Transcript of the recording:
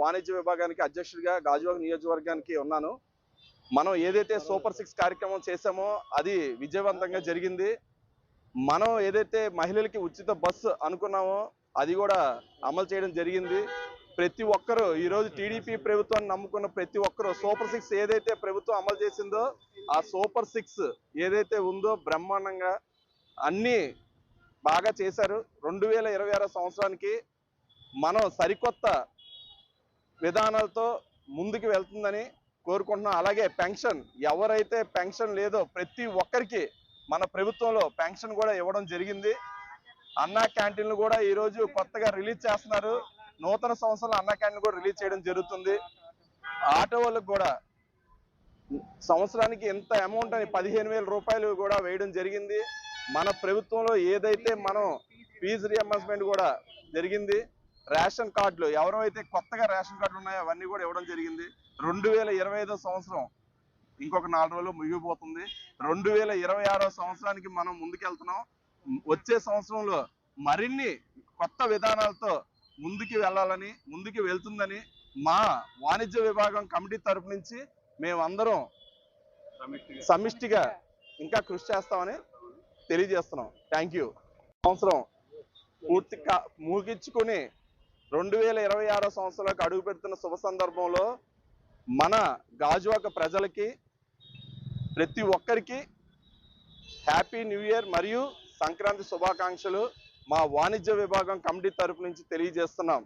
వాణిజ్య విభాగానికి అధ్యక్షుడిగా గాజువాక నియోజకవర్గానికి ఉన్నాను. మనం ఏదైతే సూపర్ 6 కార్యక్రమం చేశామో అది విజయవంతంగా జరిగింది. మనం ఏదైతే మహిళలకి ఉచిత బస్సు అనుకున్నామో అది కూడా అమలు చేయడం జరిగింది. ప్రతి ఒక్కరూ ఈరోజు టీడీపీ ప్రభుత్వాన్ని నమ్ముకున్న ప్రతి ఒక్కరూ సూపర్ 6 ఏదైతే ప్రభుత్వం అమలు చేసిందో ఆ సూపర్ 6 ఏదైతే ఉందో బ్రహ్మాండంగా అన్నీ బాగా చేశారు. 2026 సంవత్సరానికి మనం సరికొత్త విధానాలతో ముందుకు వెళ్తుందని కోరుకుంటున్నాం. అలాగే పెన్షన్, ఎవరైతే పెన్షన్ లేదో ప్రతి ఒక్కరికి మన ప్రభుత్వంలో పెన్షన్ కూడా ఇవ్వడం జరిగింది. అన్నా క్యాంటీన్లు కూడా ఈరోజు కొత్తగా రిలీజ్ చేస్తున్నారు. నూతన సంవత్సరంలో అన్నా క్యాంటీన్ కూడా రిలీజ్ చేయడం జరుగుతుంది. ఆటో వాళ్ళకు కూడా సంవత్సరానికి ఎంత అమౌంట్ అని 15,000 రూపాయలు కూడా వేయడం జరిగింది. మన ప్రభుత్వంలో ఏదైతే మనం ఫీజు రియంబర్స్మెంట్ కూడా జరిగింది. రేషన్ కార్డులు ఎవరైతే కొత్తగా రేషన్ కార్డులు ఉన్నాయో అవన్నీ కూడా ఇవ్వడం జరిగింది. 2025 సంవత్సరం ఇంకొక 4 రోజులు ముగిపోతుంది. 2026 సంవత్సరానికి మనం ముందుకెళ్తున్నాం. వచ్చే సంవత్సరంలో మరిన్ని కొత్త విధానాలతో ముందుకు వెళ్తుందని మా వాణిజ్య విభాగం కమిటీ తరపు నుంచి మేమందరం సమిష్టిగా ఇంకా కృషి చేస్తామని తెలియజేస్తున్నాం. Thank you. సంవత్సరం పూర్తిగా ముగించుకుని 2026 సంవత్సరంలోకి అడుగు పెడుతున్న శుభ సందర్భంలో మన గాజువాక ప్రజలకి ప్రతి ఒక్కరికి హ్యాపీ న్యూ ఇయర్ మరియు సంక్రాంతి శుభాకాంక్షలు మా వాణిజ్య విభాగం కమిటీ తరపు నుంచి తెలియజేస్తున్నాం.